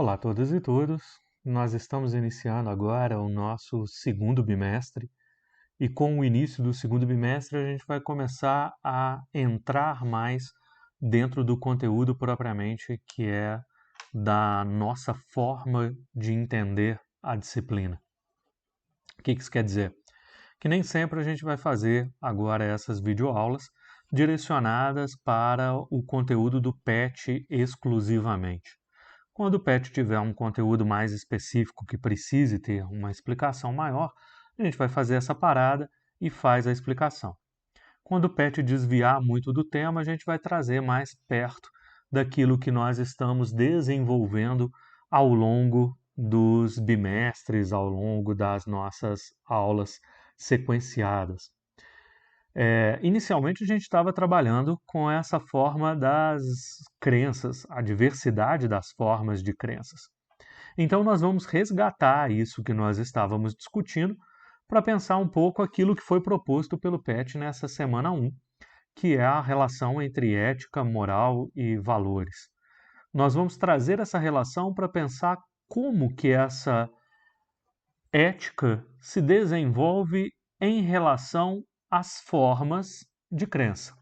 Olá a todas e todos. Nós estamos iniciando agora o nosso segundo bimestre e com o início do segundo bimestre a gente vai começar a entrar mais dentro do conteúdo propriamente que é da nossa forma de entender a disciplina. O que isso quer dizer? Que nem sempre a gente vai fazer agora essas videoaulas direcionadas para o conteúdo do PET exclusivamente. Quando o PET tiver um conteúdo mais específico que precise ter uma explicação maior, a gente vai fazer essa parada e faz a explicação. Quando o PET desviar muito do tema, a gente vai trazer mais perto daquilo que nós estamos desenvolvendo ao longo dos bimestres, ao longo das nossas aulas sequenciadas. Inicialmente a gente estava trabalhando com essa forma das crenças, a diversidade das formas de crenças. Então nós vamos resgatar isso que nós estávamos discutindo para pensar um pouco aquilo que foi proposto pelo PET nessa semana 1, que é a relação entre ética, moral e valores. Nós vamos trazer essa relação para pensar como que essa ética se desenvolve em relação às formas de crença.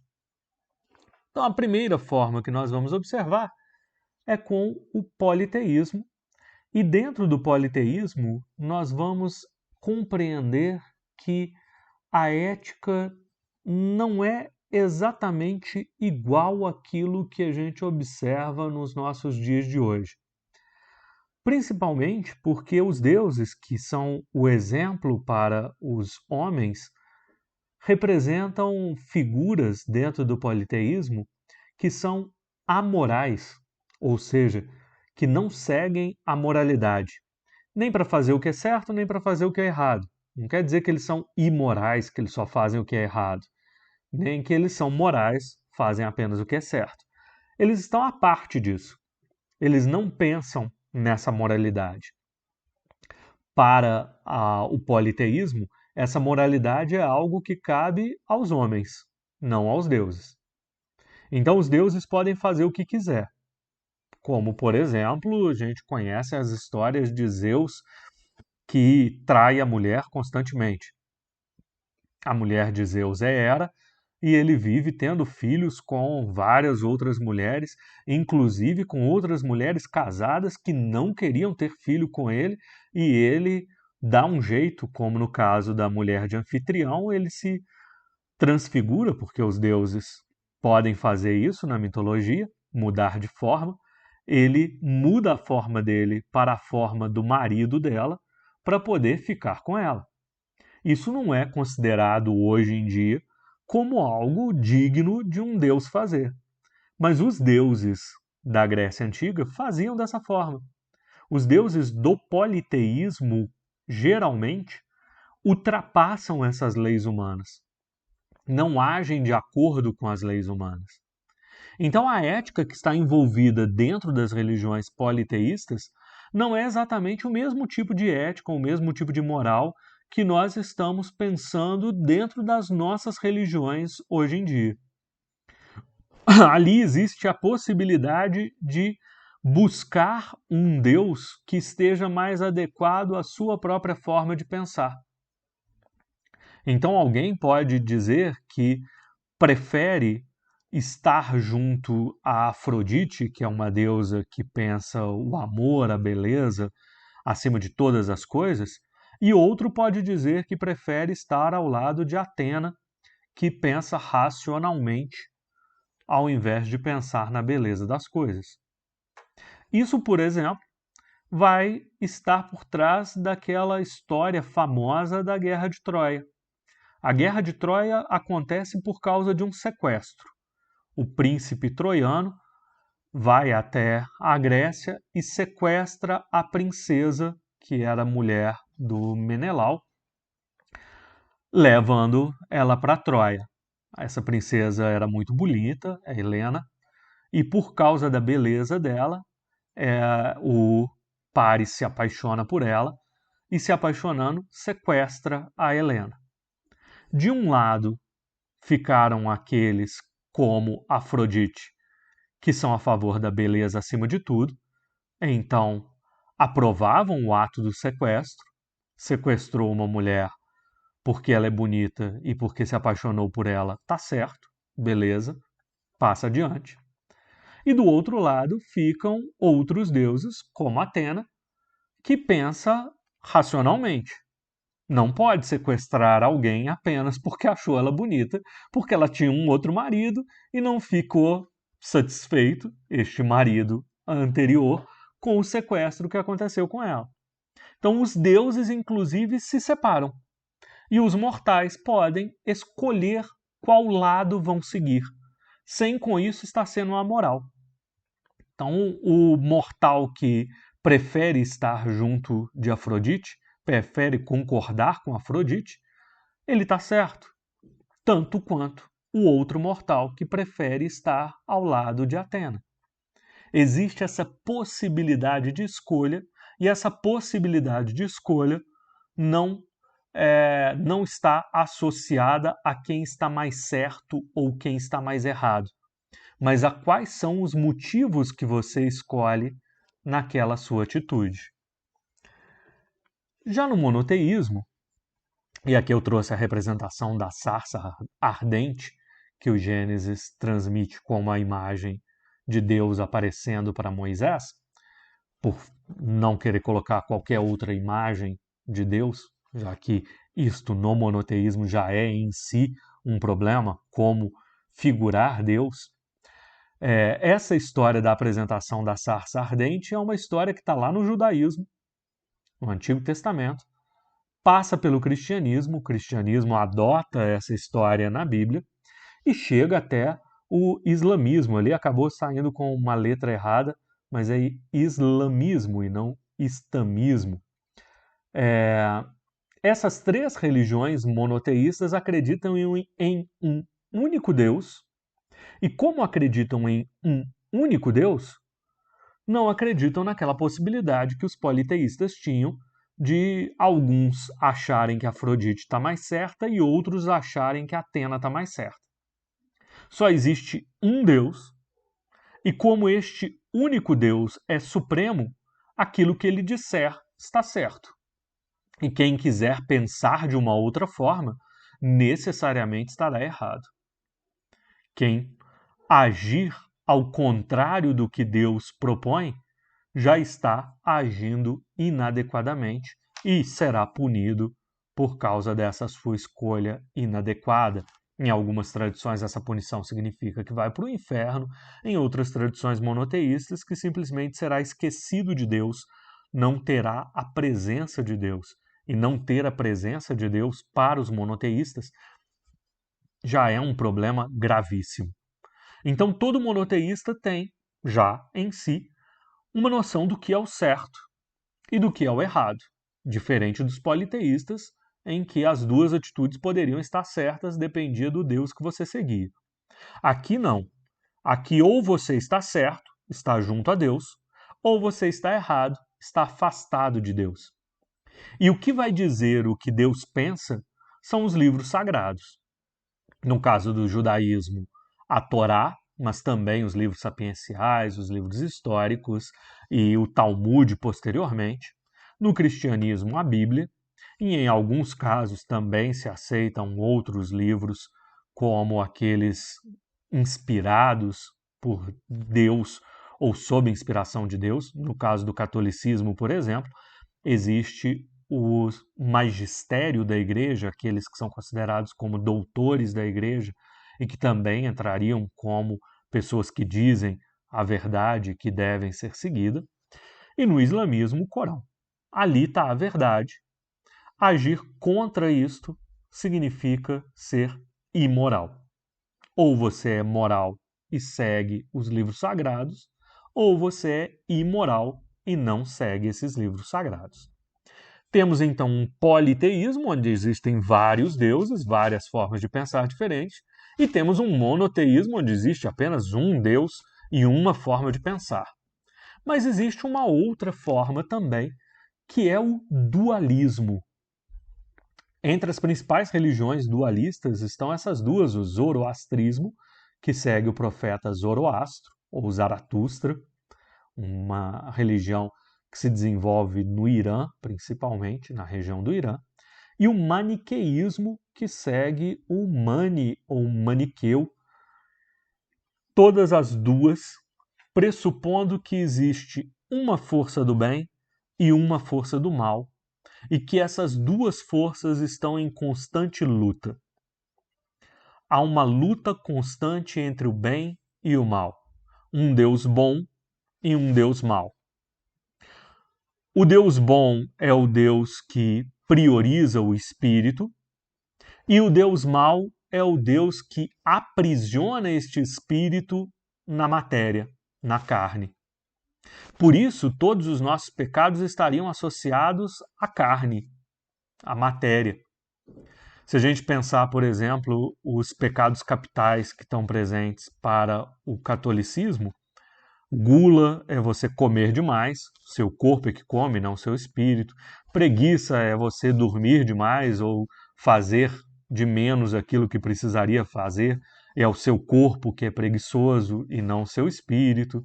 Então, a primeira forma que nós vamos observar é com o politeísmo, e dentro do politeísmo, nós vamos compreender que a ética não é exatamente igual àquilo que a gente observa nos nossos dias de hoje. Principalmente porque os deuses, que são o exemplo para os homens, representam figuras dentro do politeísmo que são amorais, ou seja, que não seguem a moralidade, nem para fazer o que é certo, nem para fazer o que é errado. Não quer dizer que eles são imorais, que eles só fazem o que é errado, nem que eles são morais, fazem apenas o que é certo. Eles estão à parte disso. Eles não pensam nessa moralidade. Para o politeísmo, essa moralidade é algo que cabe aos homens, não aos deuses. Então, os deuses podem fazer o que quiser. Como, por exemplo, a gente conhece as histórias de Zeus que trai a mulher constantemente. A mulher de Zeus é Hera e ele vive tendo filhos com várias outras mulheres, inclusive com outras mulheres casadas que não queriam ter filho com ele, e ele dá um jeito, como no caso da mulher de Anfitrião, ele se transfigura, porque os deuses podem fazer isso na mitologia, mudar de forma. Ele muda a forma dele para a forma do marido dela para poder ficar com ela. Isso não é considerado hoje em dia como algo digno de um deus fazer. Mas os deuses da Grécia Antiga faziam dessa forma. Os deuses do politeísmo, geralmente, ultrapassam essas leis humanas. Não agem de acordo com as leis humanas. Então, a ética que está envolvida dentro das religiões politeístas não é exatamente o mesmo tipo de ética, o mesmo tipo de moral que nós estamos pensando dentro das nossas religiões hoje em dia. Ali existe a possibilidade de buscar um Deus que esteja mais adequado à sua própria forma de pensar. Então, alguém pode dizer que prefere estar junto a Afrodite, que é uma deusa que pensa o amor, a beleza, acima de todas as coisas, e outro pode dizer que prefere estar ao lado de Atena, que pensa racionalmente, ao invés de pensar na beleza das coisas. Isso, por exemplo, vai estar por trás daquela história famosa da Guerra de Troia. A Guerra de Troia acontece por causa de um sequestro. O príncipe troiano vai até a Grécia e sequestra a princesa, que era mulher do Menelau, levando ela para Troia. Essa princesa era muito bonita, a Helena, e por causa da beleza dela, o Paris se apaixona por ela e, se apaixonando, sequestra a Helena. De um lado ficaram aqueles como Afrodite, que são a favor da beleza acima de tudo, então aprovavam o ato do sequestro, sequestrou uma mulher porque ela é bonita e porque se apaixonou por ela, tá certo, beleza, passa adiante. E do outro lado ficam outros deuses, como Atena, que pensa racionalmente. Não pode sequestrar alguém apenas porque achou ela bonita, porque ela tinha um outro marido e não ficou satisfeito, este marido anterior, com o sequestro que aconteceu com ela. Então, os deuses, inclusive, se separam. E os mortais podem escolher qual lado vão seguir, sem com isso estar sendo amoral. Então, o mortal que prefere estar junto de Afrodite, prefere concordar com Afrodite, ele está certo, tanto quanto o outro mortal que prefere estar ao lado de Atena. Existe essa possibilidade de escolha, e essa possibilidade de escolha não está associada a quem está mais certo ou quem está mais errado, mas a quais são os motivos que você escolhe naquela sua atitude. Já no monoteísmo, e aqui eu trouxe a representação da sarça ardente, que o Gênesis transmite como a imagem de Deus aparecendo para Moisés, por não querer colocar qualquer outra imagem de Deus, já que isto no monoteísmo já é em si um problema, como figurar Deus. Essa história da apresentação da sarça ardente é uma história que está lá no judaísmo, no Antigo Testamento, passa pelo cristianismo, o cristianismo adota essa história na Bíblia e chega até o islamismo. Ali acabou saindo com uma letra errada, mas é islamismo e não islamismo. Essas três religiões monoteístas acreditam em um único Deus, e como acreditam em um único Deus, não acreditam naquela possibilidade que os politeístas tinham de alguns acharem que Afrodite está mais certa e outros acharem que Atena está mais certa. Só existe um Deus, e como este único Deus é supremo, aquilo que ele disser está certo. E quem quiser pensar de uma outra forma, necessariamente estará errado. Quem agir ao contrário do que Deus propõe, já está agindo inadequadamente e será punido por causa dessa sua escolha inadequada. Em algumas tradições, essa punição significa que vai para o inferno, em outras tradições monoteístas, que simplesmente será esquecido de Deus, não terá a presença de Deus. E não ter a presença de Deus para os monoteístas já é um problema gravíssimo. Então, todo monoteísta tem, já em si, uma noção do que é o certo e do que é o errado, diferente dos politeístas, em que as duas atitudes poderiam estar certas, dependia do Deus que você seguia. Aqui não. Aqui ou você está certo, está junto a Deus, ou você está errado, está afastado de Deus. E o que vai dizer o que Deus pensa são os livros sagrados. No caso do judaísmo, a Torá, mas também os livros sapienciais, os livros históricos e o Talmud posteriormente. No cristianismo, a Bíblia, e em alguns casos também se aceitam outros livros, como aqueles inspirados por Deus ou sob inspiração de Deus. No caso do catolicismo, por exemplo, existe o magistério da igreja, aqueles que são considerados como doutores da igreja e que também entrariam como pessoas que dizem a verdade que devem ser seguida. E no islamismo, o Corão. Ali está a verdade. Agir contra isto significa ser imoral. Ou você é moral e segue os livros sagrados, ou você é imoral e não segue esses livros sagrados. Temos então um politeísmo, onde existem vários deuses, várias formas de pensar diferentes, e temos um monoteísmo, onde existe apenas um Deus e uma forma de pensar. Mas existe uma outra forma também, que é o dualismo. Entre as principais religiões dualistas estão essas duas, o zoroastrismo, que segue o profeta Zoroastro, ou Zaratustra, uma religião que se desenvolve no Irã, principalmente, na região do Irã, e o maniqueísmo, que segue o Mani ou Maniqueu, todas as duas pressupondo que existe uma força do bem e uma força do mal, e que essas duas forças estão em constante luta. Há uma luta constante entre o bem e o mal, um Deus bom e um Deus mau. O Deus bom é o Deus que prioriza o espírito, e o Deus mau é o Deus que aprisiona este espírito na matéria, na carne. Por isso, todos os nossos pecados estariam associados à carne, à matéria. Se a gente pensar, por exemplo, os pecados capitais que estão presentes para o catolicismo, gula é você comer demais, seu corpo é que come, não seu espírito. Preguiça é você dormir demais ou fazer de menos aquilo que precisaria fazer. É o seu corpo que é preguiçoso e não seu espírito.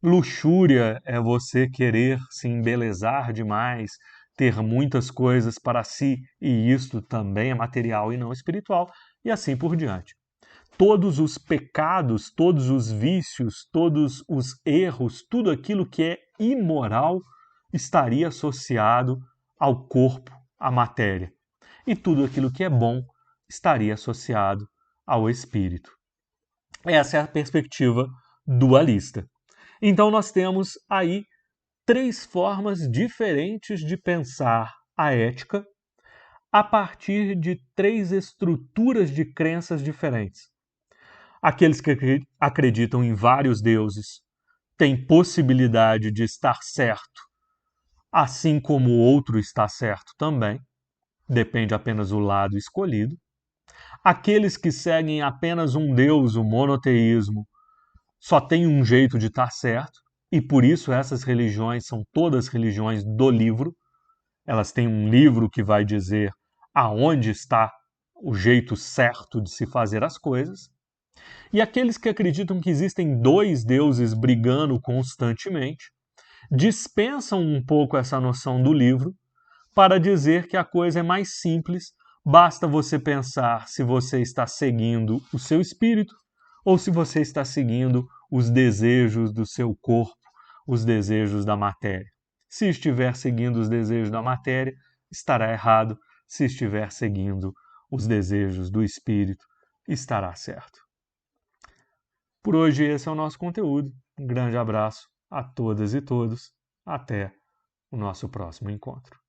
Luxúria é você querer se embelezar demais, ter muitas coisas para si, e isto também é material e não espiritual, e assim por diante. Todos os pecados, todos os vícios, todos os erros, tudo aquilo que é imoral estaria associado ao corpo, à matéria. E tudo aquilo que é bom estaria associado ao espírito. Essa é a perspectiva dualista. Então nós temos aí três formas diferentes de pensar a ética a partir de três estruturas de crenças diferentes. Aqueles que acreditam em vários deuses têm possibilidade de estar certo, assim como o outro está certo também, depende apenas do lado escolhido. Aqueles que seguem apenas um deus, o monoteísmo, só tem um jeito de estar certo, e por isso essas religiões são todas religiões do livro. Elas têm um livro que vai dizer aonde está o jeito certo de se fazer as coisas. E aqueles que acreditam que existem dois deuses brigando constantemente dispensam um pouco essa noção do livro para dizer que a coisa é mais simples, basta você pensar se você está seguindo o seu espírito ou se você está seguindo os desejos do seu corpo, os desejos da matéria. Se estiver seguindo os desejos da matéria, estará errado. Se estiver seguindo os desejos do espírito, estará certo. Por hoje esse é o nosso conteúdo. Um grande abraço a todas e todos. Até o nosso próximo encontro.